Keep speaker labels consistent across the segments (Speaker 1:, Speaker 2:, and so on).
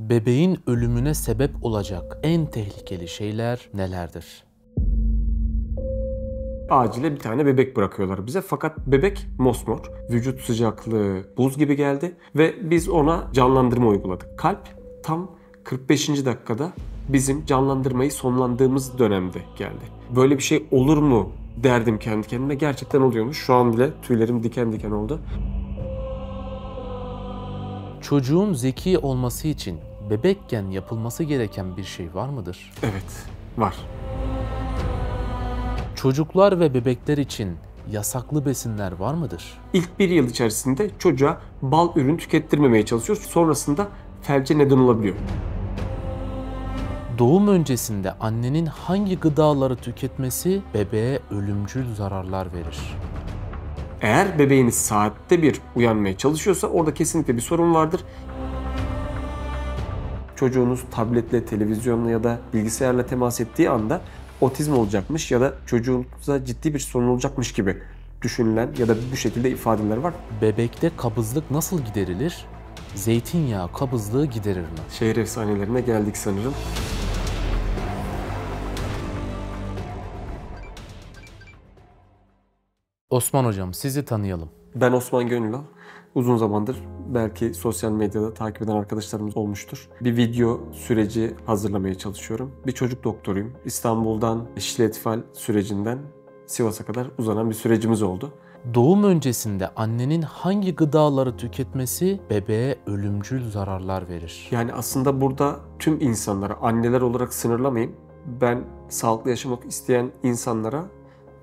Speaker 1: Bebeğin ölümüne sebep olacak en tehlikeli şeyler nelerdir?
Speaker 2: Acile bir tane bebek bırakıyorlar bize fakat bebek mosmor, vücut sıcaklığı buz gibi geldi ve biz ona canlandırma uyguladık. Kalp tam 45. dakikada bizim canlandırmayı sonlandığımız dönemde geldi. Böyle bir şey olur mu derdim kendi kendime, gerçekten oluyormuş. Şu an bile tüylerim diken diken oldu.
Speaker 1: Çocuğun zeki olması için bebekken yapılması gereken bir şey var mıdır?
Speaker 2: Evet, var.
Speaker 1: Çocuklar ve bebekler için yasaklı besinler var mıdır?
Speaker 2: İlk bir yıl içerisinde çocuğa bal ürün tükettirmemeye çalışıyoruz. Sonrasında felce neden olabiliyor.
Speaker 1: Doğum öncesinde annenin hangi gıdaları tüketmesi bebeğe ölümcül zararlar verir?
Speaker 2: Eğer bebeğiniz saatte bir uyanmaya çalışıyorsa orada kesinlikle bir sorun vardır. Çocuğunuz tabletle, televizyonla ya da bilgisayarla temas ettiği anda otizm olacakmış ya da çocuğunuza ciddi bir sorun olacakmış gibi düşünülen ya da bu şekilde ifadeler var.
Speaker 1: Bebekte kabızlık nasıl giderilir? Zeytinyağı kabızlığı giderir mi?
Speaker 2: Şehir efsanelerine geldik sanırım.
Speaker 1: Osman Hocam, sizi tanıyalım.
Speaker 2: Ben Osman Gönülal. Uzun zamandır belki sosyal medyada takip eden arkadaşlarımız olmuştur. Bir video süreci hazırlamaya çalışıyorum. Bir çocuk doktoruyum. İstanbul'dan Şiletfal sürecinden Sivas'a kadar uzanan bir sürecimiz oldu.
Speaker 1: Doğum öncesinde annenin hangi gıdaları tüketmesi bebeğe ölümcül zararlar verir?
Speaker 2: Yani aslında burada tüm insanlara anneler olarak sınırlamayayım. Ben sağlıklı yaşamak isteyen insanlara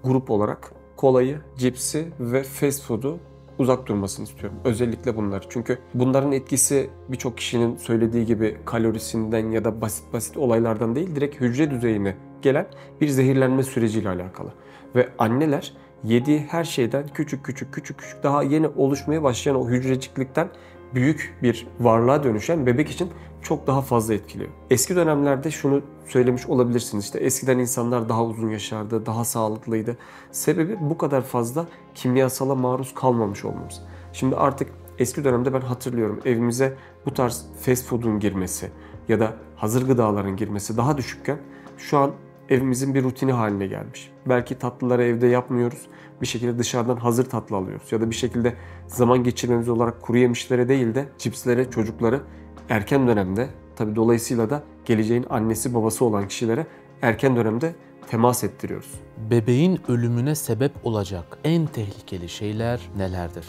Speaker 2: grup olarak kolayı, cipsi ve fast food'u uzak durmasını istiyorum. Özellikle bunlar. Çünkü bunların etkisi birçok kişinin söylediği gibi kalorisinden ya da basit basit olaylardan değil, direkt hücre düzeyine gelen bir zehirlenme süreciyle alakalı. Ve anneler yediği her şeyden küçük daha yeni oluşmaya başlayan o hücreciklikten büyük bir varlığa dönüşen bebek için çok daha fazla etkiliyor. Eski dönemlerde şunu söylemiş olabilirsiniz. İşte eskiden insanlar daha uzun yaşardı, daha sağlıklıydı. Sebebi bu kadar fazla kimyasala maruz kalmamış olmamız. Şimdi artık eski dönemde ben hatırlıyorum, evimize bu tarz fast food'un girmesi ya da hazır gıdaların girmesi daha düşükken şu an evimizin bir rutini haline gelmiş. Belki tatlıları evde yapmıyoruz. Bir şekilde dışarıdan hazır tatlı alıyoruz. Ya da bir şekilde zaman geçirmemiz olarak kuru yemişlere değil de cipslere çocukları erken dönemde, tabii dolayısıyla da geleceğin annesi babası olan kişilere erken dönemde temas ettiriyoruz.
Speaker 1: Bebeğin ölümüne sebep olacak en tehlikeli şeyler nelerdir?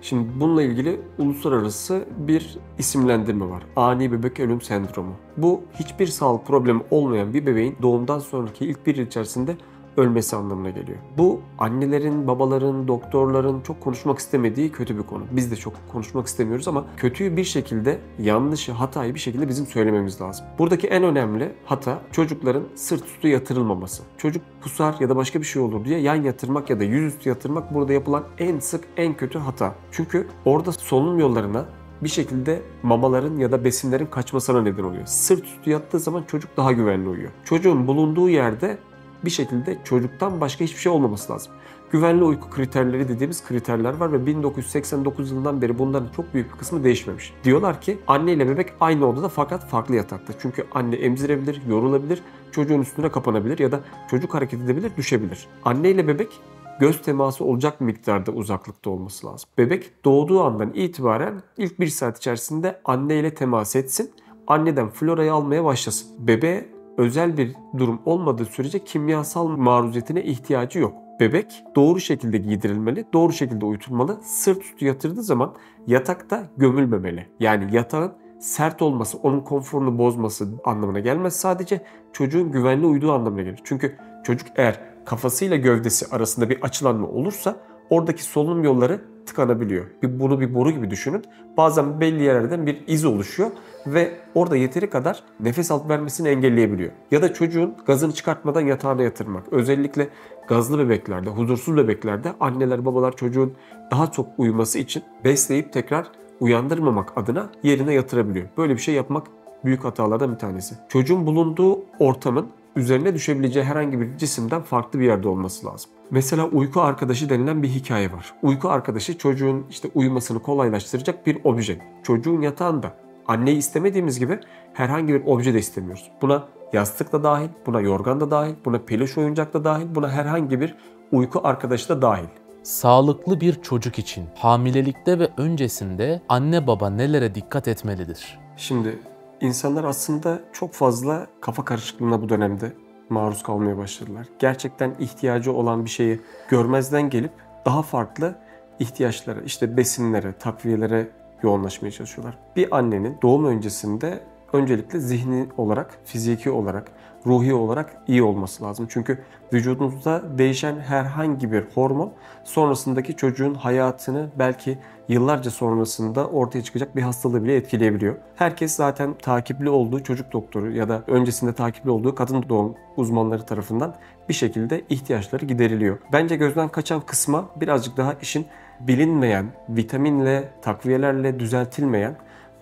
Speaker 2: Şimdi bununla ilgili uluslararası bir isimlendirme var. Ani bebek ölüm sendromu. Bu hiçbir sağlık problemi olmayan bir bebeğin doğumdan sonraki ilk bir yıl içerisinde ölmesi anlamına geliyor. Bu annelerin, babaların, doktorların çok konuşmak istemediği kötü bir konu. Biz de çok konuşmak istemiyoruz ama kötüyü bir şekilde, yanlışı, hatayı bir şekilde bizim söylememiz lazım. Buradaki en önemli hata çocukların sırt üstü yatırılmaması. Çocuk pusar ya da başka bir şey olur diye yan yatırmak ya da yüzüstü yatırmak burada yapılan en sık, en kötü hata. Çünkü orada solunum yollarına bir şekilde mamaların ya da besinlerin kaçmasına neden oluyor. Sırt üstü yattığı zaman çocuk daha güvenli uyuyor. Çocuğun bulunduğu yerde bir şekilde çocuktan başka hiçbir şey olmaması lazım. Güvenli uyku kriterleri dediğimiz kriterler var ve 1989 yılından beri bunların çok büyük bir kısmı değişmemiş. Diyorlar ki anne ile bebek aynı odada fakat farklı yatakta. Çünkü anne emzirebilir, yorulabilir, çocuğun üstüne kapanabilir ya da çocuk hareket edebilir, düşebilir. Anne ile bebek göz teması olacak miktarda uzaklıkta olması lazım. Bebek doğduğu andan itibaren ilk bir saat içerisinde anne ile temas etsin, anneden florayı almaya başlasın. Bebeğe özel bir durum olmadığı sürece kimyasal maruziyetine ihtiyacı yok. Bebek doğru şekilde giydirilmeli, doğru şekilde uyutulmalı. Sırt üstü yatırdığı zaman yatakta gömülmemeli. Yani yatağın sert olması, onun konforunu bozması anlamına gelmez. Sadece çocuğun güvenli uyuduğu anlamına gelir. Çünkü çocuk eğer kafasıyla gövdesi arasında bir açılanma olursa oradaki solunum yolları tıkanabiliyor. Bunu bir boru gibi düşünün. Bazen belli yerlerden bir iz oluşuyor ve orada yeteri kadar nefes alıp vermesini engelleyebiliyor. Ya da çocuğun gazını çıkartmadan yatağına yatırmak. Özellikle gazlı bebeklerde, huzursuz bebeklerde anneler, babalar çocuğun daha çok uyuması için besleyip tekrar uyandırmamak adına yerine yatırabiliyor. Böyle bir şey yapmak büyük hatalardan bir tanesi. Çocuğun bulunduğu ortamın üzerine düşebileceği herhangi bir cisimden farklı bir yerde olması lazım. Mesela uyku arkadaşı denilen bir hikaye var. Uyku arkadaşı çocuğun uyumasını kolaylaştıracak bir obje. Çocuğun yatağında Anneyi istemediğimiz gibi herhangi bir obje de istemiyoruz. Buna yastık da dahil, buna yorgan da dahil, buna peluş oyuncak da dahil, buna herhangi bir uyku arkadaşı da dahil.
Speaker 1: Sağlıklı bir çocuk için hamilelikte ve öncesinde anne baba nelere dikkat etmelidir?
Speaker 2: Şimdi insanlar aslında çok fazla kafa karışıklığına bu dönemde maruz kalmaya başladılar. Gerçekten ihtiyacı olan bir şeyi görmezden gelip daha farklı ihtiyaçlara, işte besinlere, takviyelere yoğunlaşmaya çalışıyorlar. Bir annenin doğum öncesinde öncelikle zihni olarak, fiziki olarak, ruhi olarak iyi olması lazım. Çünkü vücudunuzda değişen herhangi bir hormon sonrasındaki çocuğun hayatını belki yıllarca sonrasında ortaya çıkacak bir hastalığı bile etkileyebiliyor. Herkes zaten takipli olduğu çocuk doktoru ya da öncesinde takipli olduğu kadın doğum uzmanları tarafından bir şekilde ihtiyaçları gideriliyor. Bence gözden kaçan kısma birazcık daha işin bilinmeyen, vitaminle, takviyelerle düzeltilmeyen,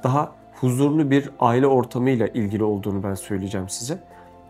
Speaker 2: daha huzurlu bir aile ortamıyla ilgili olduğunu ben söyleyeceğim size.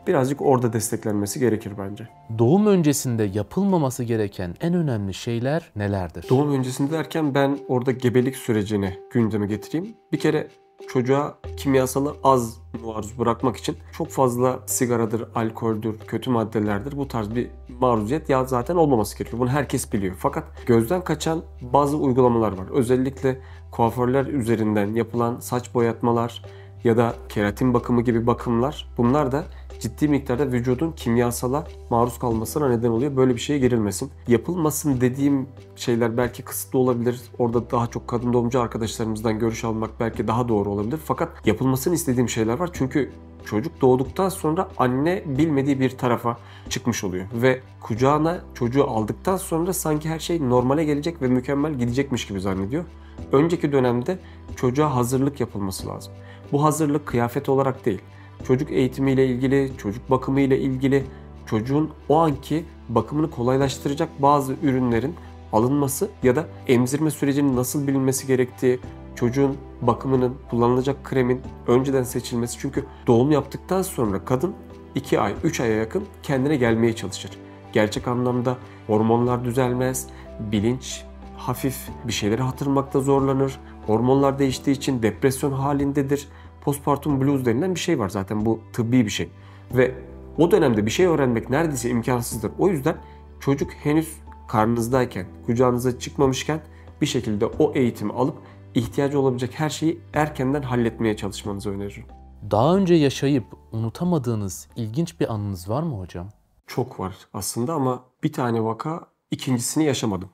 Speaker 2: Birazcık orada desteklenmesi gerekir bence.
Speaker 1: Doğum öncesinde yapılmaması gereken en önemli şeyler nelerdir?
Speaker 2: Doğum öncesinde derken ben orada gebelik sürecini gündeme getireyim. Bir kere çocuğa kimyasalı az maruz bırakmak için çok fazla sigaradır, alkoldür, kötü maddelerdir. Bu tarz bir maruziyet ya zaten olmaması gerekiyor. Bunu herkes biliyor. Fakat gözden kaçan bazı uygulamalar var. Özellikle kuaförler üzerinden yapılan saç boyatmalar ya da keratin bakımı gibi bakımlar, bunlar da ciddi miktarda vücudun kimyasala maruz kalmasına neden oluyor. Böyle bir şeye girilmesin. Yapılmasın dediğim şeyler belki kısıtlı olabilir. Orada daha çok kadın doğumcu arkadaşlarımızdan görüş almak belki daha doğru olabilir. Fakat yapılmasını istediğim şeyler var. Çünkü çocuk doğduktan sonra anne bilmediği bir tarafa çıkmış oluyor. Ve kucağına çocuğu aldıktan sonra sanki her şey normale gelecek ve mükemmel gidecekmiş gibi zannediyor. Önceki dönemde çocuğa hazırlık yapılması lazım. Bu hazırlık kıyafet olarak değil. Çocuk eğitimiyle ilgili, çocuk bakımıyla ilgili, çocuğun o anki bakımını kolaylaştıracak bazı ürünlerin alınması ya da emzirme sürecinin nasıl bilinmesi gerektiği, çocuğun bakımının, kullanılacak kremin önceden seçilmesi. Çünkü doğum yaptıktan sonra kadın 2 ay, 3 aya yakın kendine gelmeye çalışır. Gerçek anlamda hormonlar düzelmez, bilinç hafif, bir şeyleri hatırlamakta zorlanır, hormonlar değiştiği için depresyon halindedir. Postpartum blues denilen bir şey var zaten, bu tıbbi bir şey. Ve o dönemde bir şey öğrenmek neredeyse imkansızdır. O yüzden çocuk henüz karnınızdayken, kucağınıza çıkmamışken bir şekilde o eğitimi alıp ihtiyacı olabilecek her şeyi erkenden halletmeye çalışmanızı öneririm.
Speaker 1: Daha önce yaşayıp unutamadığınız ilginç bir anınız var mı hocam?
Speaker 2: Çok var aslında ama bir tane vaka, ikincisini yaşamadım.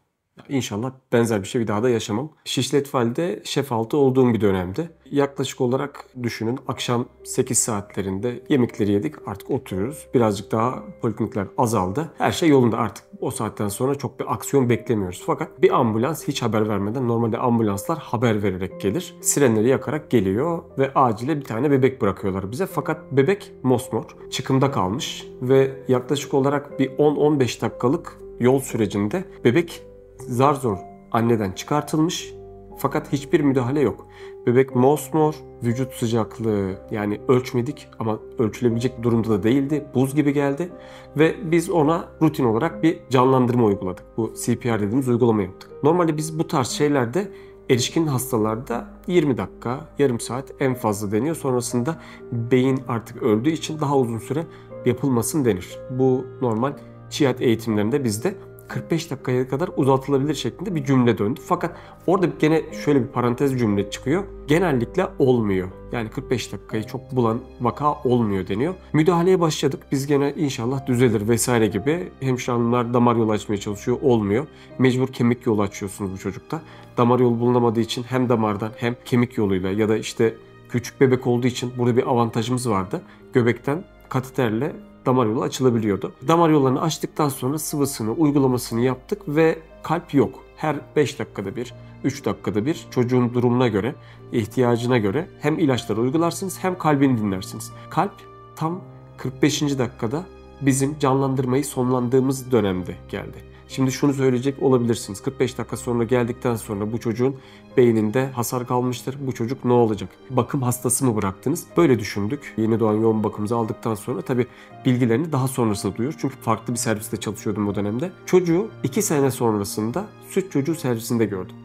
Speaker 2: İnşallah benzer bir şey bir daha da yaşamam. Şişli Etfal'de şef altı olduğum bir dönemde. Yaklaşık olarak düşünün, akşam 8 saatlerinde yemekleri yedik, artık oturuyoruz. Birazcık daha poliklinikler azaldı. Her şey yolunda, artık o saatten sonra çok bir aksiyon beklemiyoruz. Fakat bir ambulans hiç haber vermeden, normalde ambulanslar haber vererek gelir. Sirenleri yakarak geliyor ve acile bir tane bebek bırakıyorlar bize. Fakat bebek mosmor, çıkımda kalmış ve yaklaşık olarak bir 10-15 dakikalık yol sürecinde bebek zar zor anneden çıkartılmış fakat hiçbir müdahale yok. Bebek mosmor, vücut sıcaklığı yani ölçmedik ama ölçülebilecek durumda da değildi. Buz gibi geldi ve biz ona rutin olarak bir canlandırma uyguladık. Bu CPR dediğimiz uygulama yaptık. Normalde biz bu tarz şeylerde erişkin hastalarda 20 dakika, yarım saat en fazla deniyor. Sonrasında beyin artık öldüğü için daha uzun süre yapılmasın denir. Bu normal ÇİAD eğitimlerinde bizde 45 dakikaya kadar uzatılabilir şeklinde bir cümle döndü. Fakat orada gene şöyle bir parantez cümle çıkıyor. Genellikle olmuyor. Yani 45 dakikayı çok bulan vaka olmuyor deniyor. Müdahaleye başladık. Biz gene inşallah düzelir vesaire gibi. Hemşire hanımlar damar yolu açmaya çalışıyor. Olmuyor. Mecbur kemik yolu açıyorsunuz bu çocukta. Damar yolu bulunamadığı için hem damardan hem kemik yoluyla ya da işte küçük bebek olduğu için burada bir avantajımız vardı. Göbekten kateterle damar yolu açılabiliyordu. Damar yollarını açtıktan sonra sıvısını, uygulamasını yaptık ve kalp yok. Her 5 dakikada bir, 3 dakikada bir çocuğun durumuna göre, ihtiyacına göre hem ilaçları uygularsınız hem kalbini dinlersiniz. Kalp tam 45. dakikada bizim canlandırmayı sonlandığımız dönemde geldi. Şimdi şunu söyleyecek olabilirsiniz. 45 dakika sonra geldikten sonra bu çocuğun beyninde hasar kalmıştır. Bu çocuk ne olacak? Bakım hastası mı bıraktınız? Böyle düşündük. Yeni doğan yoğun bakımımızı aldıktan sonra tabii bilgilerini daha sonrasında duyuyoruz. Çünkü farklı bir serviste çalışıyordum o dönemde. Çocuğu 2 sene sonrasında süt çocuğu servisinde gördüm.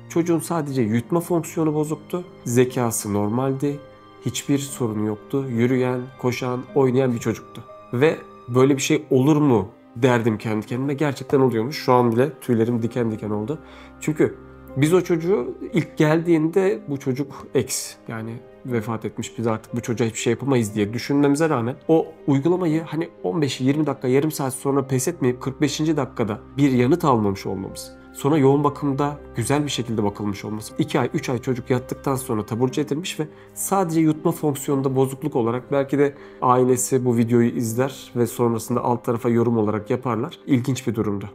Speaker 2: Çocuğun sadece yutma fonksiyonu bozuktu. Zekası normaldi. Hiçbir sorunu yoktu. Yürüyen, koşan, oynayan bir çocuktu. Ve böyle bir şey olur mu derdim kendi kendime. Gerçekten oluyormuş. Şu an bile tüylerim diken diken oldu. Çünkü biz o çocuğu ilk geldiğinde bu çocuk yani vefat etmiş, biz artık bu çocuğa hiçbir şey yapamayız diye düşünmemize rağmen o uygulamayı hani 15-20 dakika, yarım saat sonra pes etmeyip 45. dakikada bir yanıt almamış olmamız, sonra yoğun bakımda güzel bir şekilde bakılmış olması, 2 ay 3 ay çocuk yattıktan sonra taburcu edilmiş ve sadece yutma fonksiyonunda bozukluk olarak, belki de ailesi bu videoyu izler ve sonrasında alt tarafa yorum olarak yaparlar. İlginç bir durumdu.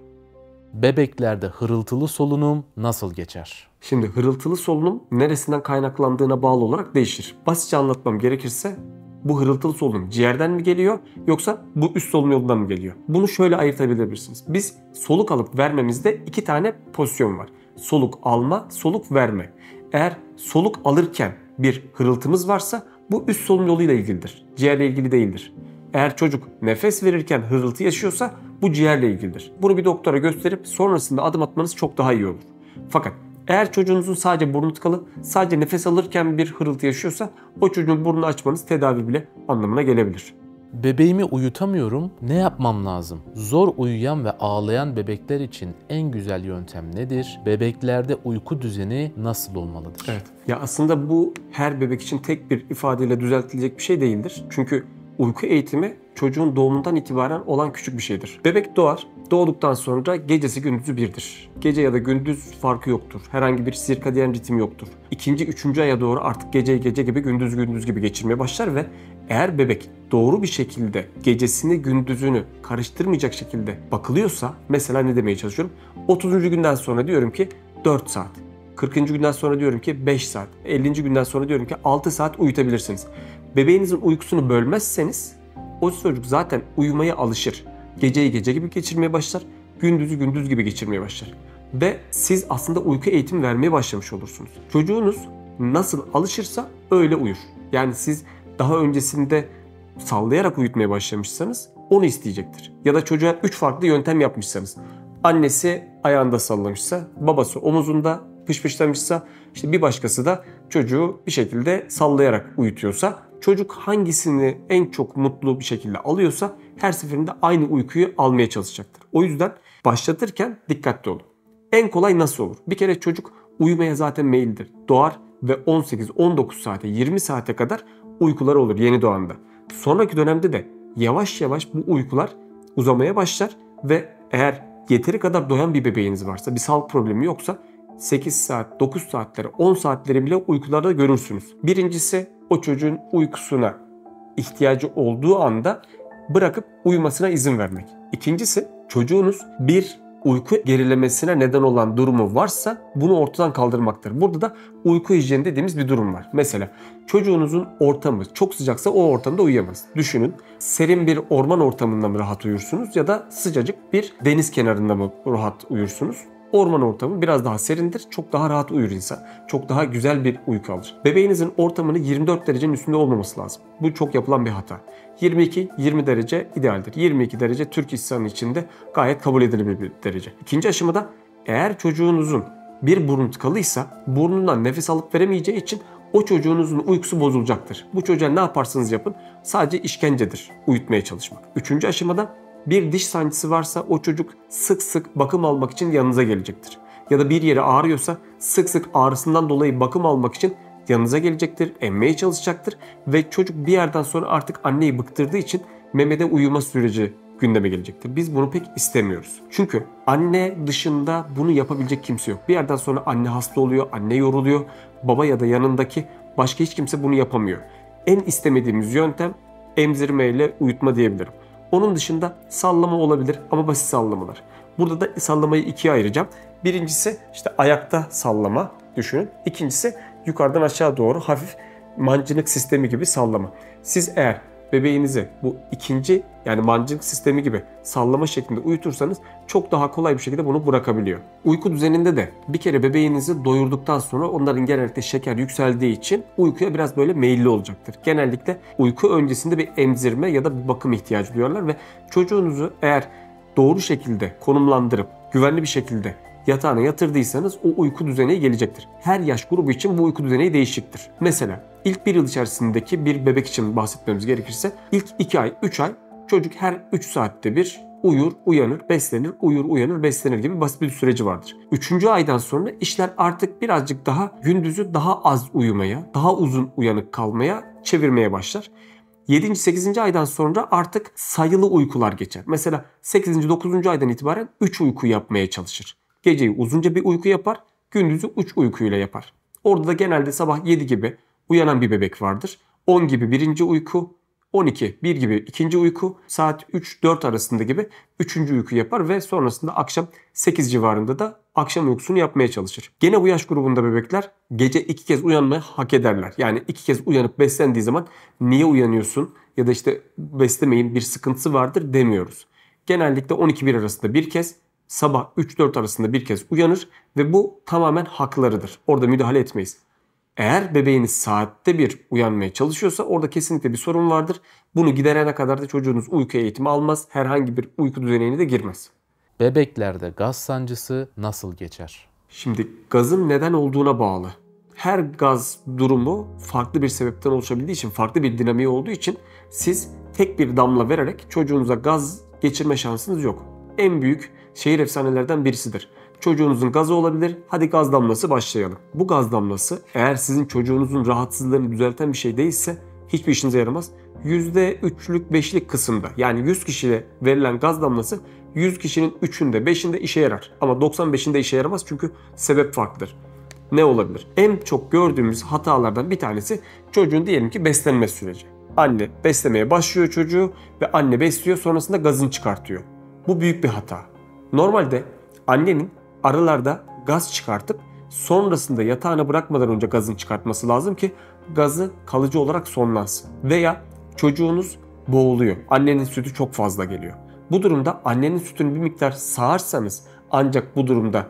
Speaker 1: Bebeklerde hırıltılı solunum nasıl geçer?
Speaker 2: Şimdi hırıltılı solunum neresinden kaynaklandığına bağlı olarak değişir. Basitçe anlatmam gerekirse bu hırıltılı solunum ciğerden mi geliyor yoksa bu üst solunum yolundan mı geliyor? Bunu şöyle ayırtabilirsiniz. Biz soluk alıp vermemizde 2 tane pozisyon var. Soluk alma, soluk verme. Eğer soluk alırken bir hırıltımız varsa bu üst solunum yoluyla ilgilidir. Ciğerle ilgili değildir. Eğer çocuk nefes verirken hırıltı yaşıyorsa bu ciğerle ilgilidir. Bunu bir doktora gösterip sonrasında adım atmanız çok daha iyi olur. Fakat eğer çocuğunuzun sadece burnu tıkalı, sadece nefes alırken bir hırıltı yaşıyorsa o çocuğun burnunu açmanız tedavi bile anlamına gelebilir.
Speaker 1: Bebeğimi uyutamıyorum, ne yapmam lazım? Zor uyuyan ve ağlayan bebekler için en güzel yöntem nedir? Bebeklerde uyku düzeni nasıl olmalıdır?
Speaker 2: Evet. Ya aslında bu her bebek için tek bir ifadeyle düzeltilecek bir şey değildir. Çünkü uyku eğitimi çocuğun doğumundan itibaren olan küçük bir şeydir. Bebek doğar, doğduktan sonra gecesi gündüzü birdir. Gece ya da gündüz farkı yoktur. Herhangi bir sirkadiyen ritim yoktur. 2. 3. aya doğru artık gece gece gibi, gündüz gündüz gibi geçirmeye başlar ve eğer bebek doğru bir şekilde gecesini gündüzünü karıştırmayacak şekilde bakılıyorsa, mesela ne demeye çalışıyorum? 30. günden sonra diyorum ki 4 saat. 40. günden sonra diyorum ki 5 saat. 50. günden sonra diyorum ki 6 saat uyutabilirsiniz. Bebeğinizin uykusunu bölmezseniz o çocuk zaten uyumaya alışır. Geceyi gece gibi geçirmeye başlar, gündüzü gündüz gibi geçirmeye başlar. Ve siz aslında uyku eğitimi vermeye başlamış olursunuz. Çocuğunuz nasıl alışırsa öyle uyur. Yani siz daha öncesinde sallayarak uyutmaya başlamışsanız onu isteyecektir. Ya da çocuğa 3 farklı yöntem yapmışsanız. Annesi ayağında sallamışsa, babası omuzunda pışpışlamışsa, işte bir başkası da çocuğu bir şekilde sallayarak uyutuyorsa, çocuk hangisini en çok mutlu bir şekilde alıyorsa her seferinde aynı uykuyu almaya çalışacaktır. O yüzden başlatırken dikkatli olun. En kolay nasıl olur? Bir kere çocuk uyumaya zaten meyillidir. Doğar ve 18-19 saate, 20 saate kadar uykuları olur yeni doğanda. Sonraki dönemde de yavaş yavaş bu uykular uzamaya başlar ve eğer yeteri kadar doyan bir bebeğiniz varsa, bir sağlık problemi yoksa 8 saat, 9 saatleri, 10 saatleri bile uykularda görürsünüz. Birincisi, o çocuğun uykusuna ihtiyacı olduğu anda bırakıp uyumasına izin vermek. İkincisi, çocuğunuz bir uyku gerilemesine neden olan durumu varsa bunu ortadan kaldırmaktır. Burada da uyku hijyeni dediğimiz bir durum var. Mesela çocuğunuzun ortamı çok sıcaksa o ortamda uyuyamaz. Düşünün, serin bir orman ortamında mı rahat uyursunuz ya da sıcacık bir deniz kenarında mı rahat uyursunuz? Orman ortamı biraz daha serindir. Çok daha rahat uyur insan. Çok daha güzel bir uyku alır. Bebeğinizin ortamının 24 derecenin üstünde olmaması lazım. Bu çok yapılan bir hata. 22-20 derece idealdir. 22 derece Türk insanı içinde gayet kabul edilebilir bir derece. İkinci aşamada eğer çocuğunuzun bir burnu tıkalıysa burnundan nefes alıp veremeyeceği için o çocuğunuzun uykusu bozulacaktır. Bu çocuğa ne yaparsanız yapın sadece işkencedir uyutmaya çalışmak. Üçüncü aşamada bir diş sancısı varsa o çocuk sık sık bakım almak için yanınıza gelecektir. Ya da bir yeri ağrıyorsa sık sık ağrısından dolayı bakım almak için yanınıza gelecektir, emmeye çalışacaktır ve çocuk bir yerden sonra artık anneyi bıktırdığı için memede uyuma süreci gündeme gelecektir. Biz bunu pek istemiyoruz. Çünkü anne dışında bunu yapabilecek kimse yok. Bir yerden sonra anne hasta oluyor, anne yoruluyor, baba ya da yanındaki başka hiç kimse bunu yapamıyor. En istemediğimiz yöntem emzirmeyle uyutma diyebilirim. Onun dışında sallama olabilir ama basit sallamalar. Burada da sallamayı ikiye ayıracağım. Birincisi işte ayakta sallama düşünün. İkincisi yukarıdan aşağı doğru hafif mancınık sistemi gibi sallama. Siz eğer bebeğinizi bu ikinci yani mancınık sistemi gibi sallama şeklinde uyutursanız çok daha kolay bir şekilde bunu bırakabiliyor. Uyku düzeninde de bir kere bebeğinizi doyurduktan sonra onların genellikle şeker yükseldiği için uykuya biraz böyle meyilli olacaktır. Genellikle uyku öncesinde bir emzirme ya da bir bakım ihtiyacı duyarlar ve çocuğunuzu eğer doğru şekilde konumlandırıp güvenli bir şekilde yatağına yatırdıysanız o uyku düzeni gelecektir. Her yaş grubu için bu uyku düzeni değişiktir. Mesela ilk 1 yıl içerisindeki bir bebek için bahsetmemiz gerekirse ilk 2 ay, 3 ay çocuk her 3 saatte bir uyur, uyanır, beslenir, uyur, uyanır, beslenir gibi basit bir süreci vardır. 3. aydan sonra işler artık birazcık daha gündüzü daha az uyumaya, daha uzun uyanık kalmaya çevirmeye başlar. 7. 8. aydan sonra artık sayılı uykular geçer. Mesela 8. 9. aydan itibaren 3 uyku yapmaya çalışır. Geceyi uzunca bir uyku yapar, gündüzü 3 uykuyla yapar. Orada da genelde sabah 7 gibi uyanan bir bebek vardır. 10 gibi birinci uyku, 12, 1 gibi ikinci uyku, saat 3-4 arasında gibi 3. uyku yapar ve sonrasında akşam 8 civarında da akşam uykusunu yapmaya çalışır. Gene bu yaş grubunda bebekler gece 2 kez uyanmayı hak ederler. Yani 2 kez uyanıp beslendiği zaman niye uyanıyorsun ya da işte beslemeyin bir sıkıntısı vardır demiyoruz. Genellikle 12-1 arasında bir kez, sabah 3-4 arasında bir kez uyanır ve bu tamamen haklarıdır. Orada müdahale etmeyiz. Eğer bebeğiniz saatte bir uyanmaya çalışıyorsa orada kesinlikle bir sorun vardır. Bunu giderene kadar da çocuğunuz uyku eğitimi almaz. Herhangi bir uyku düzenine de girmez.
Speaker 1: Bebeklerde gaz sancısı nasıl geçer?
Speaker 2: Şimdi gazın neden olduğuna bağlı. Her gaz durumu farklı bir sebepten oluşabildiği için, farklı bir dinamiği olduğu için siz tek bir damla vererek çocuğunuza gaz geçirme şansınız yok. En büyük şehir efsanelerden birisidir. Çocuğunuzun gazı olabilir. Hadi gaz damlası başlayalım. Bu gaz damlası eğer sizin çocuğunuzun rahatsızlığını düzelten bir şey değilse hiçbir işinize yaramaz. %3'lük 5'lik kısımda yani 100 kişiye verilen gaz damlası 100 kişinin 3'ünde 5'inde işe yarar. Ama 95'inde işe yaramaz çünkü sebep farklıdır. Ne olabilir? En çok gördüğümüz hatalardan bir tanesi çocuğun diyelim ki beslenme süreci. Anne beslemeye başlıyor çocuğu ve anne besliyor sonrasında gazını çıkartıyor. Bu büyük bir hata. Normalde annenin aralarda gaz çıkartıp sonrasında yatağına bırakmadan önce gazını çıkartması lazım ki gazı kalıcı olarak sonlansın. Veya çocuğunuz boğuluyor. Annenin sütü çok fazla geliyor. Bu durumda annenin sütünü bir miktar sağarsanız ancak bu durumda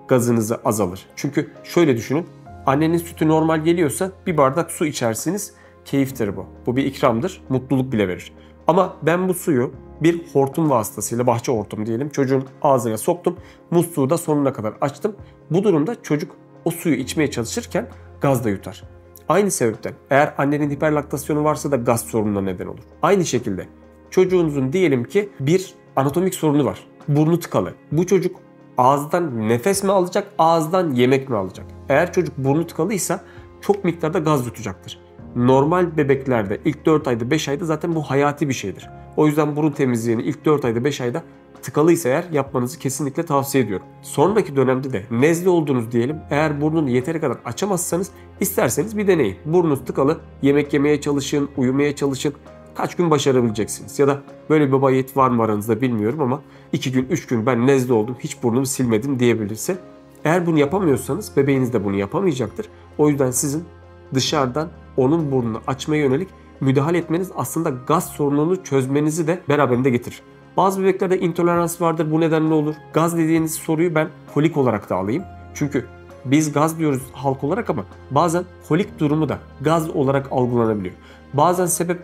Speaker 2: gazınızı azalır. Çünkü şöyle düşünün. Annenin sütü normal geliyorsa bir bardak su içersiniz. Keyiftir bu. Bu bir ikramdır. Mutluluk bile verir. Ama ben bu suyu bir hortum vasıtasıyla, bahçe hortumu diyelim, çocuğun ağzına soktum. Musluğu da sonuna kadar açtım. Bu durumda çocuk o suyu içmeye çalışırken gaz da yutar. Aynı sebepten eğer annenin hiperlaktasyonu varsa da gaz sorununa neden olur. Aynı şekilde çocuğunuzun diyelim ki bir anatomik sorunu var. Burnu tıkalı. Bu çocuk ağızdan nefes mi alacak, ağızdan yemek mi alacak? Eğer çocuk burnu tıkalıysa çok miktarda gaz yutacaktır. Normal bebeklerde ilk 4 ayda 5 ayda zaten bu hayati bir şeydir. O yüzden burun temizliğini ilk 4 ayda 5 ayda tıkalıysa eğer yapmanızı kesinlikle tavsiye ediyorum. Sonraki dönemde de nezle oldunuz diyelim. Eğer burnunu yeteri kadar açamazsanız isterseniz bir deneyin. Burnunuz tıkalı, yemek yemeye çalışın, uyumaya çalışın. Kaç gün başarabileceksiniz? Ya da böyle bir baba yiğit var mı aranızda bilmiyorum ama 2 gün 3 gün ben nezle oldum hiç burnumu silmedim diyebilirse. Eğer bunu yapamıyorsanız bebeğiniz de bunu yapamayacaktır. O yüzden sizin dışarıdan onun burnunu açmaya yönelik müdahale etmeniz aslında gaz sorununu çözmenizi de beraberinde getirir. Bazı bebeklerde intolerans vardır, bu nedenle olur. Gaz dediğiniz soruyu ben kolik olarak da alayım. Çünkü biz gaz diyoruz halk olarak ama bazen kolik durumu da gaz olarak algılanabiliyor. Bazen sebep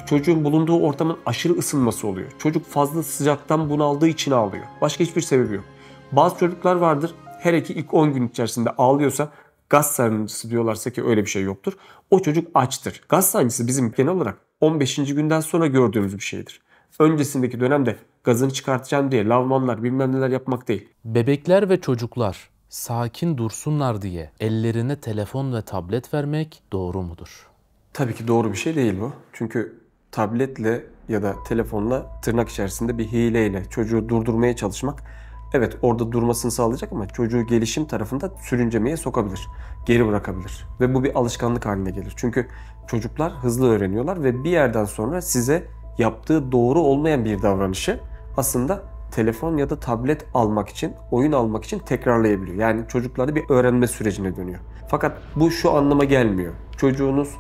Speaker 2: çocuğun bulunduğu ortamın aşırı ısınması oluyor. Çocuk fazla sıcaktan bunaldığı için ağlıyor. Başka hiçbir sebebi yok. Bazı çocuklar vardır, hele ki ilk 10 gün içerisinde ağlıyorsa gaz sancısı diyorlarsa ki öyle bir şey yoktur. O çocuk açtır. Gaz sancısı bizim genel olarak 15. günden sonra gördüğümüz bir şeydir. Öncesindeki dönemde gazını çıkartacağım diye lavmanlar bilmem neler yapmak değil.
Speaker 1: Bebekler ve çocuklar sakin dursunlar diye ellerine telefon ve tablet vermek doğru mudur?
Speaker 2: Tabii ki doğru bir şey değil bu. Çünkü tabletle ya da telefonla tırnak içerisinde bir hileyle çocuğu durdurmaya çalışmak evet orada durmasını sağlayacak ama çocuğu gelişim tarafında sürüncemeye sokabilir. Geri bırakabilir. Ve bu bir alışkanlık haline gelir. Çünkü çocuklar hızlı öğreniyorlar ve bir yerden sonra size yaptığı doğru olmayan bir davranışı aslında telefon ya da tablet almak için, oyun almak için tekrarlayabiliyor. Yani çocuklarda bir öğrenme sürecine dönüyor. Fakat bu şu anlama gelmiyor. Çocuğunuz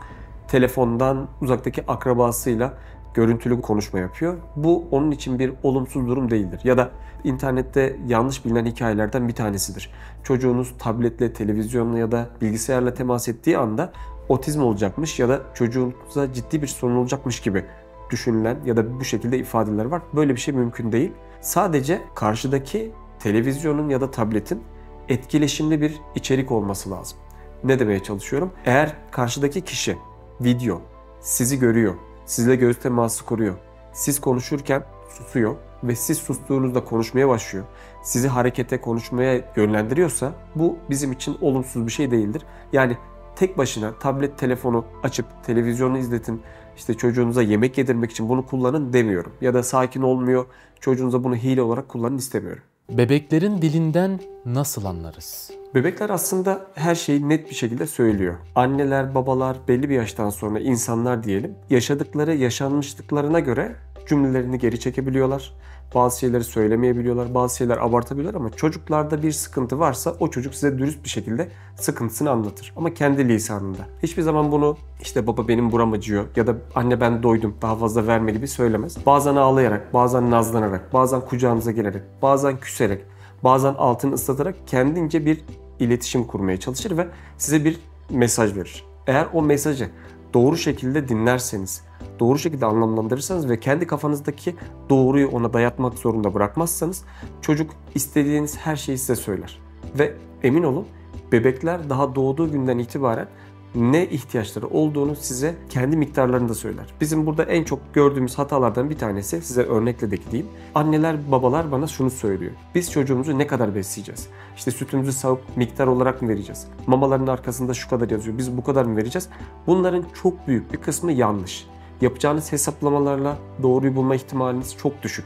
Speaker 2: telefondan uzaktaki akrabasıyla görüntülü konuşma yapıyor. Bu onun için bir olumsuz durum değildir. Ya da internette yanlış bilinen hikayelerden bir tanesidir. Çocuğunuz tabletle, televizyonla ya da bilgisayarla temas ettiği anda otizm olacakmış ya da çocuğunuza ciddi bir sorun olacakmış gibi düşünülen ya da bu şekilde ifadeler var. Böyle bir şey mümkün değil. Sadece karşıdaki televizyonun ya da tabletin etkileşimli bir içerik olması lazım. Ne demeye çalışıyorum? Eğer karşıdaki kişi video sizi görüyor, sizle göz teması kuruyor, siz konuşurken susuyor ve siz sustuğunuzda konuşmaya başlıyor, sizi harekete, konuşmaya yönlendiriyorsa bu bizim için olumsuz bir şey değildir. Yani tek başına tablet, telefonu açıp televizyonu izletin, işte çocuğunuza yemek yedirmek için bunu kullanın demiyorum. Ya da sakin olmuyor, çocuğunuza bunu hile olarak kullanın istemiyorum.
Speaker 1: Bebeklerin dilinden nasıl anlarız?
Speaker 2: Bebekler aslında her şeyi net bir şekilde söylüyor. Anneler, babalar belli bir yaştan sonra insanlar diyelim, yaşadıkları yaşanmışlıklarına göre cümlelerini geri çekebiliyorlar. Bazı şeyleri söylemeyebiliyorlar, bazı şeyler abartabiliyorlar ama çocuklarda bir sıkıntı varsa o çocuk size dürüst bir şekilde sıkıntısını anlatır. Ama kendi lisanında. Hiçbir zaman bunu işte baba benim buram acıyor ya da anne ben doydum daha fazla verme gibi söylemez. Bazen ağlayarak, bazen nazlanarak, bazen kucağınıza gelerek, bazen küserek, bazen altını ıslatarak kendince bir iletişim kurmaya çalışır ve size bir mesaj verir. Eğer o mesajı doğru şekilde dinlerseniz, doğru şekilde anlamlandırırsanız ve kendi kafanızdaki doğruyu ona dayatmak zorunda bırakmazsanız çocuk istediğiniz her şeyi size söyler. Ve emin olun bebekler daha doğduğu günden itibaren ne ihtiyaçları olduğunu size kendi miktarlarında söyler. Bizim burada en çok gördüğümüz hatalardan bir tanesi, size örnekle de gideyim. Anneler, babalar bana şunu söylüyor. Biz çocuğumuzu ne kadar besleyeceğiz? İşte sütümüzü sağıp miktar olarak mı vereceğiz? Mamaların arkasında şu kadar yazıyor. Biz bu kadar mı vereceğiz? Bunların çok büyük bir kısmı yanlış. Yapacağınız hesaplamalarla doğruyu bulma ihtimaliniz çok düşük.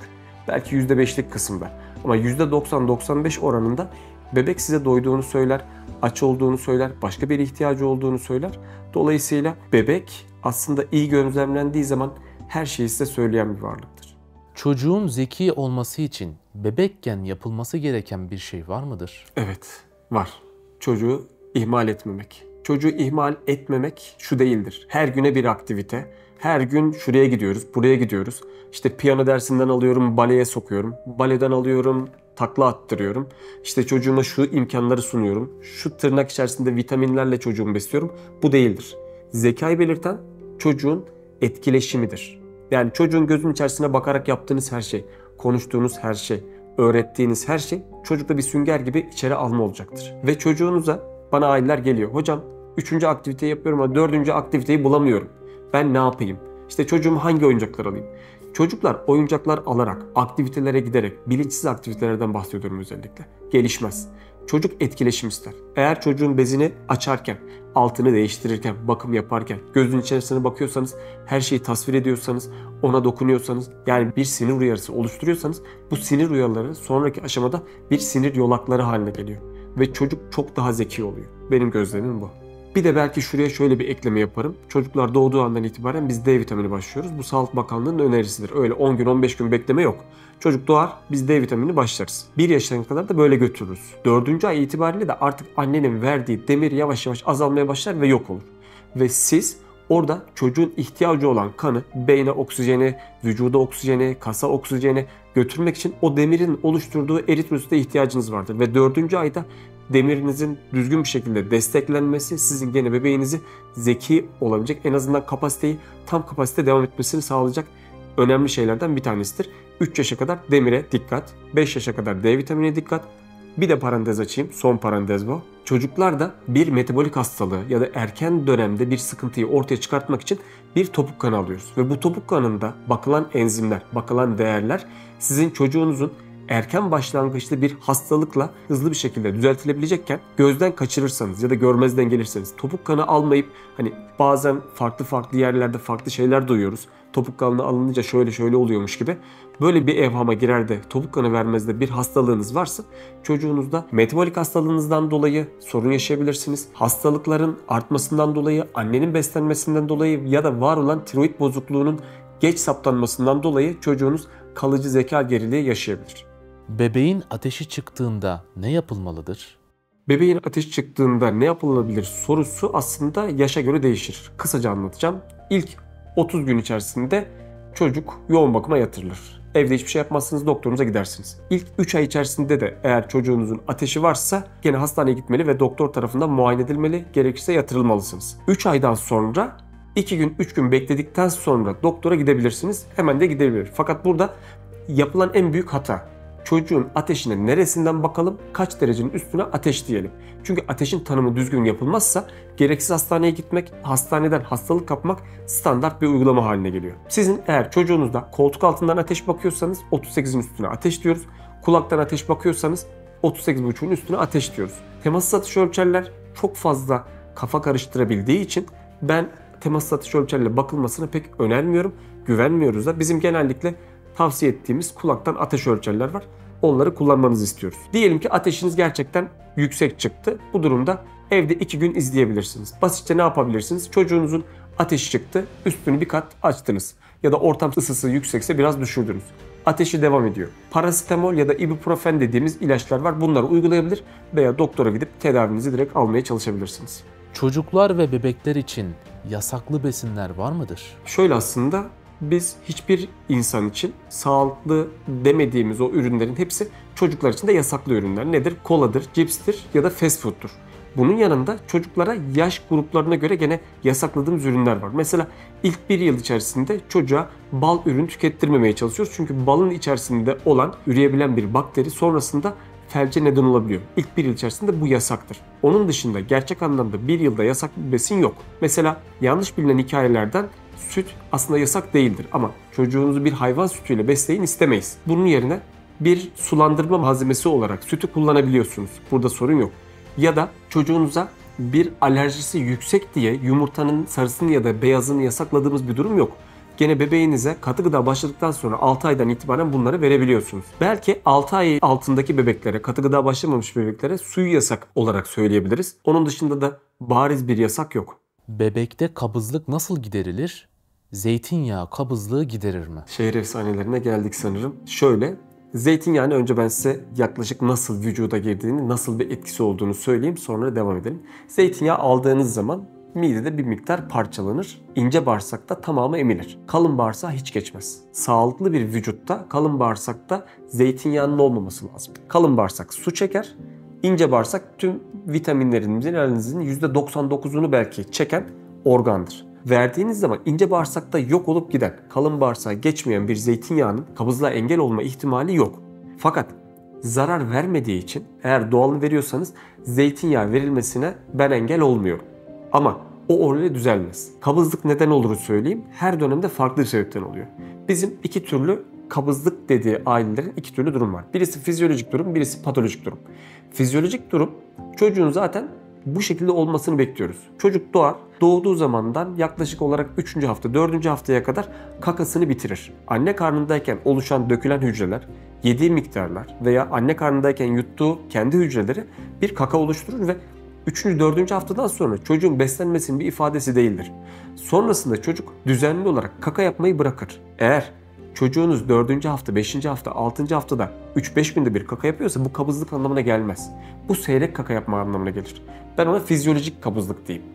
Speaker 2: Belki %5'lik kısımda. Ama %90-95 oranında bebek size doyduğunu söyler, aç olduğunu söyler, başka bir ihtiyacı olduğunu söyler. Dolayısıyla bebek aslında iyi gözlemlendiği zaman her şeyi size söyleyen bir varlıktır.
Speaker 1: Çocuğun zeki olması için bebekken yapılması gereken bir şey var mıdır?
Speaker 2: Evet, var. Çocuğu ihmal etmemek. Çocuğu ihmal etmemek şu değildir. Her güne bir aktivite. Her gün şuraya gidiyoruz, buraya gidiyoruz. İşte piyano dersinden alıyorum, baleye sokuyorum. Baleden alıyorum, takla attırıyorum. İşte çocuğuma şu imkanları sunuyorum. Şu tırnak içerisinde vitaminlerle çocuğumu besliyorum. Bu değildir. Zekayı belirten çocuğun etkileşimidir. Yani çocuğun gözünün içerisine bakarak yaptığınız her şey, konuştuğunuz her şey, öğrettiğiniz her şey çocukta bir sünger gibi içeri alma olacaktır. Ve çocuğunuza bana aileler geliyor. Hocam 3. aktiviteyi yapıyorum ama 4. aktiviteyi bulamıyorum. Ben ne yapayım? İşte çocuğuma hangi oyuncaklar alayım? Çocuklar oyuncaklar alarak, aktivitelere giderek, bilinçsiz aktivitelerden bahsediyorum özellikle, gelişmez. Çocuk etkileşim ister. Eğer çocuğun bezini açarken, altını değiştirirken, bakım yaparken, gözün içerisine bakıyorsanız, her şeyi tasvir ediyorsanız, ona dokunuyorsanız, yani bir sinir uyarısı oluşturuyorsanız, bu sinir uyarıları sonraki aşamada bir sinir yolakları haline geliyor. Ve çocuk çok daha zeki oluyor. Benim gözlemim bu. Bir de belki şuraya şöyle bir ekleme yaparım. Çocuklar doğduğu andan itibaren biz D vitamini başlıyoruz. Bu Sağlık Bakanlığı'nın önerisidir. Öyle 10 gün 15 gün bekleme yok. Çocuk doğar biz D vitamini başlarız. 1 yaşına kadar da böyle götürürüz. 4. ay itibariyle de artık annenin verdiği demir yavaş yavaş azalmaya başlar ve yok olur. Ve siz orada çocuğun ihtiyacı olan kanı beyne oksijeni, vücuda oksijeni, kasa oksijeni götürmek için o demirin oluşturduğu eritrosite ihtiyacınız vardır. Ve 4. ayda demirinizin düzgün bir şekilde desteklenmesi sizin gene bebeğinizi zeki olabilecek, en azından kapasiteyi tam kapasite devam etmesini sağlayacak önemli şeylerden bir tanesidir. 3 yaşa kadar demire dikkat, 5 yaşa kadar D vitamine dikkat. Bir de parantez açayım, son parantez bu. Çocuklarda bir metabolik hastalığı ya da erken dönemde bir sıkıntıyı ortaya çıkartmak için bir topuk kanı alıyoruz. Ve bu topuk kanında bakılan enzimler, bakılan değerler sizin çocuğunuzun erken başlangıçlı bir hastalıkla hızlı bir şekilde düzeltilebilecekken gözden kaçırırsanız ya da görmezden gelirseniz, topuk kanı almayıp hani bazen farklı yerlerde farklı şeyler duyuyoruz. Topuk kanı alınınca şöyle oluyormuş gibi. Böyle bir evhama girer de topuk kanı vermezde bir hastalığınız varsa çocuğunuzda metabolik hastalığınızdan dolayı sorun yaşayabilirsiniz. Hastalıkların artmasından dolayı, annenin beslenmesinden dolayı ya da var olan tiroid bozukluğunun geç saptanmasından dolayı çocuğunuz kalıcı zeka geriliği yaşayabilir.
Speaker 1: Bebeğin ateşi çıktığında ne yapılmalıdır?
Speaker 2: Bebeğin ateşi çıktığında ne yapılabilir sorusu aslında yaşa göre değişir. Kısaca anlatacağım. İlk 30 gün içerisinde çocuk yoğun bakıma yatırılır. Evde hiçbir şey yapmazsınız, doktorunuza gidersiniz. İlk 3 ay içerisinde de eğer çocuğunuzun ateşi varsa gene hastaneye gitmeli ve doktor tarafından muayene edilmeli, gerekirse yatırılmalısınız. 3 aydan sonra 2 gün 3 gün bekledikten sonra doktora gidebilirsiniz. Hemen de gidebilir. Fakat burada yapılan en büyük hata, çocuğun ateşine neresinden bakalım, kaç derecenin üstüne ateş diyelim. Çünkü ateşin tanımı düzgün yapılmazsa gereksiz hastaneye gitmek, hastaneden hastalık kapmak standart bir uygulama haline geliyor. Sizin eğer çocuğunuzda koltuk altından ateş bakıyorsanız 38'in üstüne ateş diyoruz. Kulaktan ateş bakıyorsanız 38,5'un üstüne ateş diyoruz. Temassız atış ölçerler çok fazla kafa karıştırabildiği için ben temassız atış ölçerle bakılmasını pek önermiyorum. Güvenmiyoruz da. Bizim genellikle tavsiye ettiğimiz kulaktan ateş ölçerler var. Onları kullanmanızı istiyoruz. Diyelim ki ateşiniz gerçekten yüksek çıktı. Bu durumda evde 2 gün izleyebilirsiniz. Basitçe ne yapabilirsiniz? Çocuğunuzun ateşi çıktı. Üstünü bir kat açtınız. Ya da ortam ısısı yüksekse biraz düşürdünüz. Ateşi devam ediyor. Parasetamol ya da ibuprofen dediğimiz ilaçlar var. Bunları uygulayabilir veya doktora gidip tedavinizi direkt almaya çalışabilirsiniz.
Speaker 1: Çocuklar ve bebekler için yasaklı besinler var mıdır?
Speaker 2: Şöyle aslında biz hiçbir insan için sağlıklı demediğimiz o ürünlerin hepsi çocuklar için de yasaklı ürünler. Nedir? Koladır, cipstir ya da fast food'tur. Bunun yanında çocuklara yaş gruplarına göre gene yasakladığımız ürünler var. Mesela ilk bir yıl içerisinde çocuğa bal ürün tükettirmemeye çalışıyoruz. Çünkü balın içerisinde olan üreyebilen bir bakteri sonrasında felce neden olabiliyor. İlk bir yıl içerisinde bu yasaktır. Onun dışında gerçek anlamda bir yılda yasaklı bir besin yok. Mesela yanlış bilinen hikayelerden süt aslında yasak değildir ama çocuğunuzu bir hayvan sütüyle besleyin istemeyiz. Bunun yerine bir sulandırma malzemesi olarak sütü kullanabiliyorsunuz. Burada sorun yok. Ya da çocuğunuza bir alerjisi yüksek diye yumurtanın sarısını ya da beyazını yasakladığımız bir durum yok. Gene bebeğinize katı gıda başladıktan sonra 6 aydan itibaren bunları verebiliyorsunuz. Belki 6 ay altındaki bebeklere, katı gıda başlamamış bebeklere suyu yasak olarak söyleyebiliriz. Onun dışında da bariz bir yasak yok.
Speaker 1: Bebekte kabızlık nasıl giderilir? Zeytinyağı kabızlığı giderir mi?
Speaker 2: Şehir efsanelerine geldik sanırım. Şöyle, zeytinyağını önce ben size yaklaşık nasıl vücuda girdiğini, nasıl bir etkisi olduğunu söyleyeyim, sonra devam edelim. Zeytinyağı aldığınız zaman midede bir miktar parçalanır. İnce bağırsakta tamamı emilir. Kalın bağırsağa hiç geçmez. Sağlıklı bir vücutta kalın bağırsakta zeytinyağının olmaması lazım. Kalın bağırsak su çeker. İnce bağırsak tüm vitaminlerinizin, minerallerinizin %99'unu belki çeken organdır. Verdiğiniz zaman ince bağırsakta yok olup giden, kalın bağırsağa geçmeyen bir zeytinyağının kabızlığa engel olma ihtimali yok. Fakat zarar vermediği için eğer doğalını veriyorsanız zeytinyağı verilmesine ben engel olmuyorum. Ama o öyle düzelmez. Kabızlık neden olur söyleyeyim. Her dönemde farklı bir sebepten oluyor. Bizim iki türlü kabızlık dediği ailelerin iki türlü durum var. Birisi fizyolojik durum, birisi patolojik durum. Fizyolojik durum çocuğun zaten bu şekilde olmasını bekliyoruz. Çocuk doğar, doğduğu zamandan yaklaşık olarak 3. hafta, 4. haftaya kadar kakasını bitirir. Anne karnındayken oluşan, dökülen hücreler, yediği miktarlar veya anne karnındayken yuttuğu kendi hücreleri bir kaka oluşturur ve 3. 4. haftadan sonra çocuğun beslenmesinin bir ifadesi değildir. Sonrasında çocuk düzenli olarak kaka yapmayı bırakır. Eğer çocuğunuz 4. hafta, 5. hafta, 6. haftada 3-5 günde bir kaka yapıyorsa bu kabızlık anlamına gelmez. Bu seyrek kaka yapma anlamına gelir. Ben ona fizyolojik kabızlık diyeyim.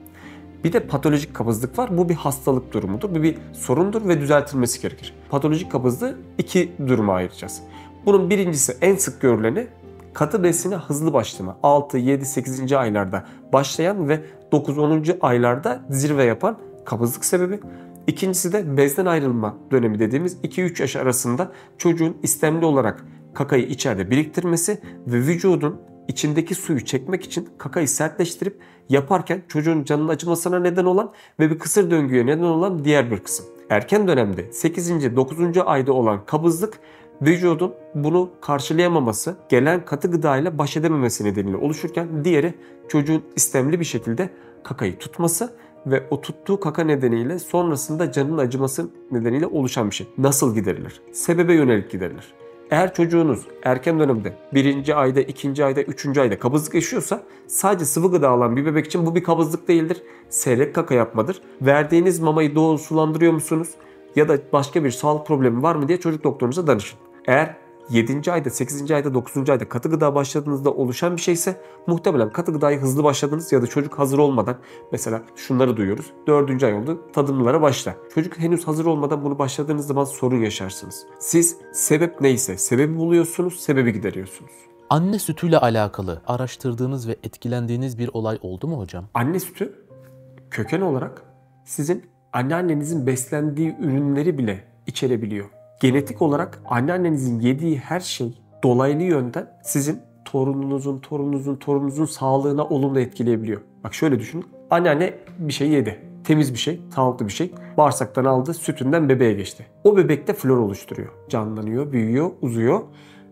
Speaker 2: Bir de patolojik kabızlık var. Bu bir hastalık durumudur. Bu bir sorundur ve düzeltilmesi gerekir. Patolojik kabızlığı iki duruma ayıracağız. Bunun birincisi en sık görüleni katı besine hızlı başlama. 6, 7, 8. aylarda başlayan ve 9, 10. aylarda zirve yapan kabızlık sebebi. İkincisi de bezden ayrılma dönemi dediğimiz 2-3 yaş arasında çocuğun istemli olarak kakayı içeride biriktirmesi ve vücudun içindeki suyu çekmek için kakayı sertleştirip yaparken çocuğun canının acımasına neden olan ve bir kısır döngüye neden olan diğer bir kısım. Erken dönemde 8. 9. ayda olan kabızlık vücudun bunu karşılayamaması, gelen katı gıdayla baş edememesi nedeniyle oluşurken diğeri çocuğun istemli bir şekilde kakayı tutması ve o tuttuğu kaka nedeniyle sonrasında canının acıması nedeniyle oluşan bir şey. Nasıl giderilir? Sebebe yönelik giderilir. Eğer çocuğunuz erken dönemde 1. ayda, 2. ayda, 3. ayda kabızlık yaşıyorsa sadece sıvı gıda alan bir bebek için bu bir kabızlık değildir. Seyrek kaka yapmadır. Verdiğiniz mamayı doğru sulandırıyor musunuz? Ya da başka bir sağlık problemi var mı diye çocuk doktorunuza danışın. Eğer 7. ayda, 8. ayda, 9. ayda katı gıda başladığınızda oluşan bir şeyse muhtemelen katı gıdayı hızlı başladınız ya da çocuk hazır olmadan, mesela şunları duyuyoruz. 4. ay oldu, tadımlara başla. Çocuk henüz hazır olmadan bunu başladığınız zaman sorun yaşarsınız. Siz sebep neyse sebebi buluyorsunuz, sebebi gideriyorsunuz.
Speaker 1: Anne sütüyle alakalı araştırdığınız ve etkilendiğiniz bir olay oldu mu hocam?
Speaker 2: Anne sütü köken olarak sizin anneannenizin beslendiği ürünleri bile içerebiliyor. Genetik olarak anneannenizin yediği her şey dolaylı yönden sizin torununuzun sağlığına olumlu etkileyebiliyor. Bak şöyle düşünün. Anneanne bir şey yedi. Temiz bir şey, sağlıklı bir şey. Bağırsaktan aldı, sütünden bebeğe geçti. O bebekte flora oluşturuyor. Canlanıyor, büyüyor, uzuyor.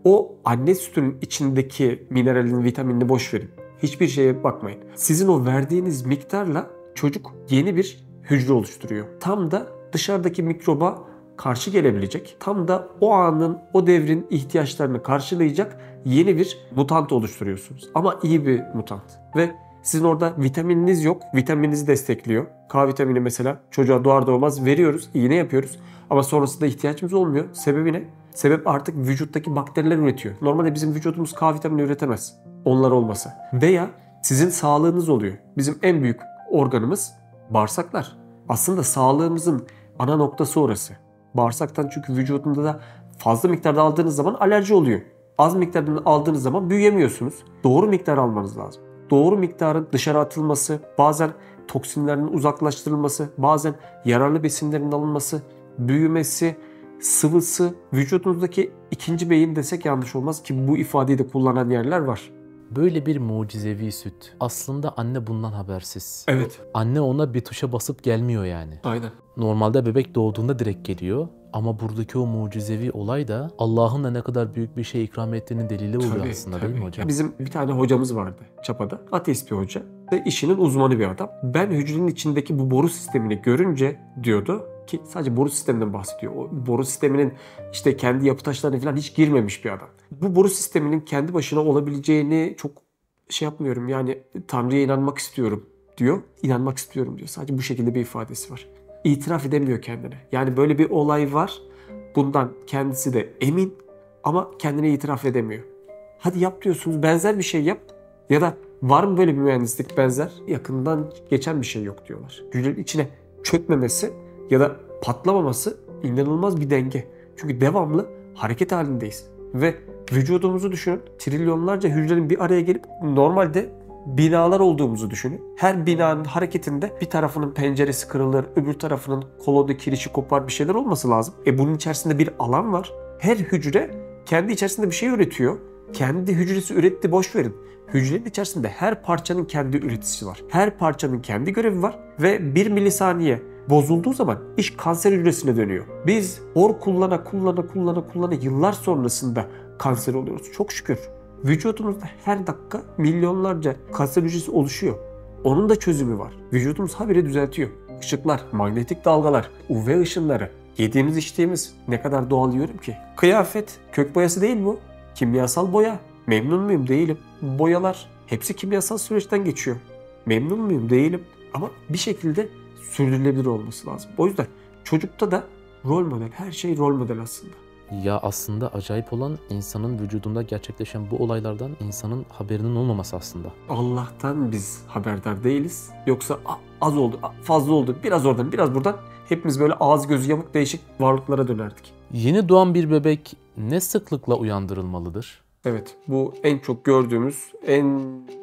Speaker 2: O anne sütünün içindeki mineralin, vitaminini boş verin. Hiçbir şeye bakmayın. Sizin o verdiğiniz miktarla çocuk yeni bir hücre oluşturuyor. Tam da dışarıdaki mikroba karşı gelebilecek, tam da o anın, o devrin ihtiyaçlarını karşılayacak yeni bir mutant oluşturuyorsunuz. Ama iyi bir mutant. Ve sizin orada vitamininiz yok, vitamininizi destekliyor. K vitamini mesela çocuğa doğar doğmaz veriyoruz, iğne yapıyoruz. Ama sonrasında ihtiyacımız olmuyor. Sebebi ne? Sebep artık vücuttaki bakteriler üretiyor. Normalde bizim vücudumuz K vitamini üretemez. Onlar olmasa. Veya sizin sağlığınız oluyor. Bizim en büyük organımız bağırsaklar. Aslında sağlığımızın ana noktası orası. Bağırsaktan çünkü vücudunda da fazla miktarda aldığınız zaman alerji oluyor. Az miktarda aldığınız zaman büyüyemiyorsunuz. Doğru miktar almanız lazım. Doğru miktarın dışarı atılması, bazen toksinlerin uzaklaştırılması, bazen yararlı besinlerin alınması, büyümesi, sıvısı, vücudunuzdaki ikinci beyin desek yanlış olmaz ki bu ifadeyi de kullanan yerler var.
Speaker 1: Böyle bir mucizevi süt. Aslında anne bundan habersiz.
Speaker 2: Evet.
Speaker 1: Anne ona bir tuşa basıp gelmiyor yani.
Speaker 2: Aynen.
Speaker 1: Normalde bebek doğduğunda direkt geliyor. Ama buradaki o mucizevi olay da Allah'ın da ne kadar büyük bir şey ikram ettiğinin delili oluyor aslında değil mi hocam?
Speaker 2: Bizim bir tane hocamız vardı Çapa'da. Ateist bir hoca ve işinin uzmanı bir adam. Ben hücrenin içindeki bu boru sistemini görünce diyordu ki sadece boru sisteminden bahsediyor. O boru sisteminin işte kendi yapı taşlarına falan hiç girmemiş bir adam. Bu boru sisteminin kendi başına olabileceğini çok şey yapmıyorum yani Tanrı'ya inanmak istiyorum diyor. İnanmak istiyorum diyor. Sadece bu şekilde bir ifadesi var. İtiraf edemiyor kendine. Yani böyle bir olay var. Bundan kendisi de emin ama kendine itiraf edemiyor. Hadi yap diyorsunuz, benzer bir şey yap. Ya da var mı böyle bir mühendislik benzer? Yakından geçen bir şey yok diyorlar. Hücrenin içine çökmemesi ya da patlamaması inanılmaz bir denge. Çünkü devamlı hareket halindeyiz. Ve vücudumuzu düşünün. Trilyonlarca hücrenin bir araya gelip normalde binalar olduğumuzu düşünün. Her binanın hareketinde bir tarafının penceresi kırılır, öbür tarafının kolodu, kirişi kopar bir şeyler olması lazım. Bunun içerisinde bir alan var. Her hücre kendi içerisinde bir şey üretiyor. Kendi hücresi üretti boş verin. Hücrenin içerisinde her parçanın kendi üreticisi var. Her parçanın kendi görevi var ve 1 milisaniye bozulduğu zaman iş kanser hücresine dönüyor. Biz hor kullana yıllar sonrasında kanser oluyoruz. Çok şükür. Vücudumuzda her dakika milyonlarca kanser hücresi oluşuyor. Onun da çözümü var. Vücudumuz habire düzeltiyor. Işıklar, manyetik dalgalar, UV ışınları, yediğimiz içtiğimiz ne kadar doğal yiyorum ki. Kıyafet, kök boyası değil bu. Kimyasal boya. Memnun muyum? Değilim. Boyalar hepsi kimyasal süreçten geçiyor. Memnun muyum? Değilim. Ama bir şekilde sürdürülebilir olması lazım. O yüzden çocukta da rol model. Her şey rol model aslında.
Speaker 1: Ya aslında acayip olan insanın vücudunda gerçekleşen bu olaylardan insanın haberinin olmaması aslında.
Speaker 2: Allah'tan biz haberdar değiliz. Yoksa az oldu, fazla oldu, biraz oradan, biraz buradan hepimiz böyle ağız gözü yamuk değişik varlıklara dönerdik.
Speaker 1: Yeni doğan bir bebek ne sıklıkla uyandırılmalıdır?
Speaker 2: Evet, bu en çok gördüğümüz, en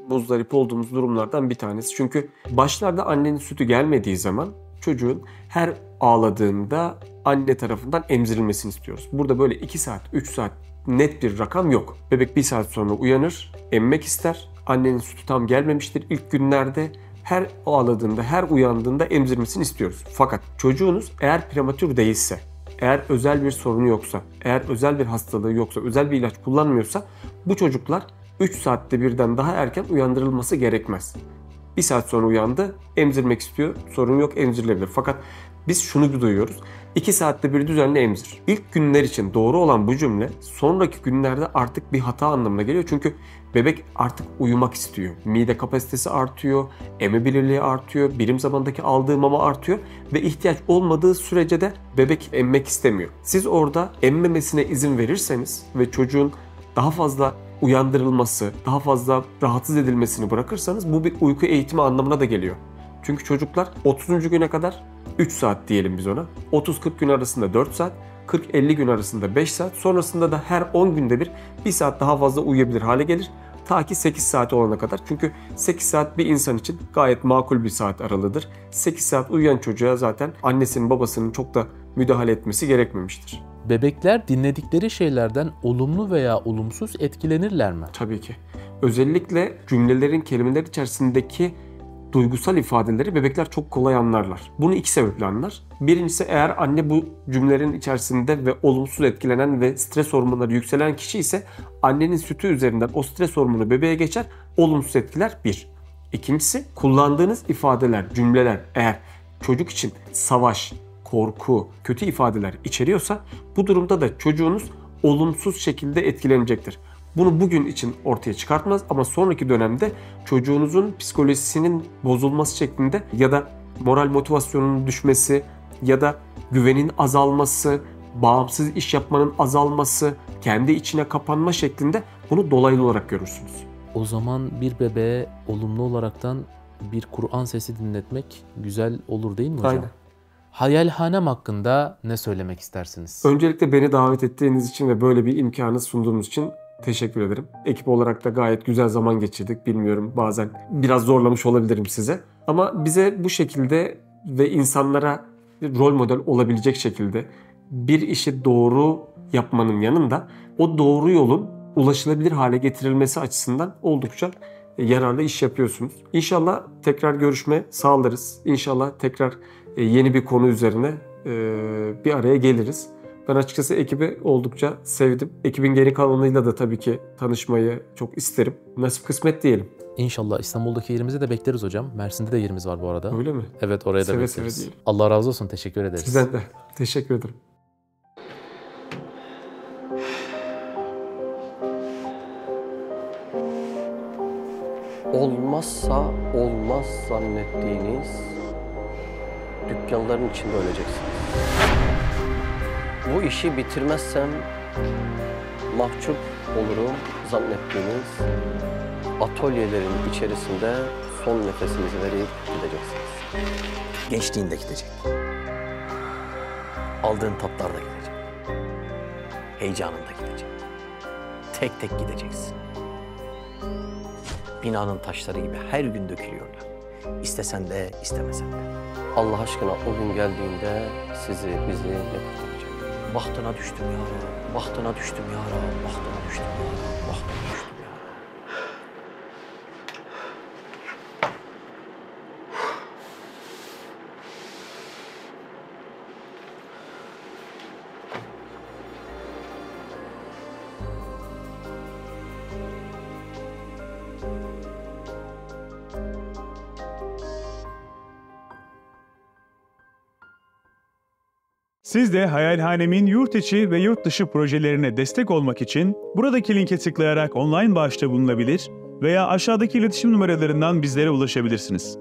Speaker 2: muzdarip olduğumuz durumlardan bir tanesi. Çünkü başlarda annenin sütü gelmediği zaman çocuğun her ağladığında anne tarafından emzirilmesini istiyoruz. Burada böyle 2 saat, 3 saat net bir rakam yok. Bebek 1 saat sonra uyanır, emmek ister. Annenin sütü tam gelmemiştir ilk günlerde. Her ağladığında, her uyandığında emzirmesini istiyoruz. Fakat çocuğunuz eğer prematür değilse, eğer özel bir sorunu yoksa, eğer özel bir hastalığı yoksa, özel bir ilaç kullanmıyorsa bu çocuklar 3 saatte birden daha erken uyandırılması gerekmez. 1 saat sonra uyandı, emzirmek istiyor, sorun yok, emzirilebilir. Fakat biz şunu duyuyoruz, 2 saatte bir düzenli emzir. İlk günler için doğru olan bu cümle sonraki günlerde artık bir hata anlamına geliyor. Çünkü bebek artık uyumak istiyor. Mide kapasitesi artıyor, emebilirliği artıyor, birim zamandaki aldığı mama artıyor ve ihtiyaç olmadığı sürece de bebek emmek istemiyor. Siz orada emmemesine izin verirseniz ve çocuğun daha fazla uyandırılması, daha fazla rahatsız edilmesini bırakırsanız bu bir uyku eğitimi anlamına da geliyor. Çünkü çocuklar 30. güne kadar 3 saat diyelim biz ona. 30-40 gün arasında 4 saat, 40-50 gün arasında 5 saat. Sonrasında da her 10 günde bir saat daha fazla uyuyabilir hale gelir. Ta ki 8 saat olana kadar. Çünkü 8 saat bir insan için gayet makul bir saat aralığıdır. 8 saat uyuyan çocuğa zaten annesinin babasının çok da müdahale etmesi gerekmemiştir.
Speaker 1: Bebekler dinledikleri şeylerden olumlu veya olumsuz etkilenirler mi?
Speaker 2: Tabii ki. Özellikle cümlelerin, kelimeler içerisindeki duygusal ifadeleri bebekler çok kolay anlarlar. Bunu iki sebeple anlar. Birincisi, eğer anne bu cümlelerin içerisinde ve olumsuz etkilenen ve stres hormonları yükselen kişi ise annenin sütü üzerinden o stres hormonu bebeğe geçer, olumsuz etkiler bir. İkincisi, kullandığınız ifadeler, cümleler eğer çocuk için savaş, korku, kötü ifadeler içeriyorsa bu durumda da çocuğunuz olumsuz şekilde etkilenecektir. Bunu bugün için ortaya çıkartmaz ama sonraki dönemde çocuğunuzun psikolojisinin bozulması şeklinde ya da moral motivasyonunun düşmesi ya da güvenin azalması, bağımsız iş yapmanın azalması, kendi içine kapanma şeklinde bunu dolaylı olarak görürsünüz.
Speaker 1: O zaman bir bebeğe olumlu olaraktan bir Kur'an sesi dinletmek güzel olur değil mi hocam?
Speaker 2: Aynen.
Speaker 1: Hayalhanem hakkında ne söylemek istersiniz?
Speaker 2: Öncelikle beni davet ettiğiniz için ve böyle bir imkanı sunduğunuz için teşekkür ederim. Ekip olarak da gayet güzel zaman geçirdik. Bilmiyorum, bazen biraz zorlamış olabilirim size. Ama bize bu şekilde ve insanlara rol model olabilecek şekilde bir işi doğru yapmanın yanında o doğru yolun ulaşılabilir hale getirilmesi açısından oldukça yararlı iş yapıyorsunuz. İnşallah tekrar görüşme sağlarız. İnşallah tekrar yeni bir konu üzerine bir araya geliriz. Ben açıkçası ekibi oldukça sevdim. Ekibin geri kalanıyla da tabii ki tanışmayı çok isterim. Nasip kısmet diyelim.
Speaker 1: İnşallah İstanbul'daki yerimizi de bekleriz hocam. Mersin'de de yerimiz var bu arada.
Speaker 2: Öyle mi?
Speaker 1: Evet, oraya da
Speaker 2: Seve
Speaker 1: bekleriz.
Speaker 2: seve diyelim.
Speaker 1: Allah razı olsun. Teşekkür ederiz.
Speaker 2: Sizden de. Teşekkür ederim.
Speaker 3: Olmazsa olmaz zannettiğiniz dükkanların içinde öleceksiniz. Bu işi bitirmezsem mahcup olurum zannettiğiniz atölyelerin içerisinde son nefesinizi verip gideceksiniz.
Speaker 4: Gençliğinde gidecek. Aldığın tatlar da gidecek. Heyecanın da gidecek. Tek tek gideceksin. Binanın taşları gibi her gün dökülüyorlar. İstesen de istemesen de.
Speaker 3: Allah aşkına o gün geldiğinde sizi, bizi ne kurtaracak?
Speaker 4: Bahtına düştüm ya Rab, bahtına düştüm ya Rab, bahtına düştüm ya Rab, bahtına düştüm ya Rab.
Speaker 5: Siz de Hayalhanem'in yurt içi ve yurt dışı projelerine destek olmak için buradaki linke tıklayarak online bağışta bulunabilir veya aşağıdaki iletişim numaralarından bizlere ulaşabilirsiniz.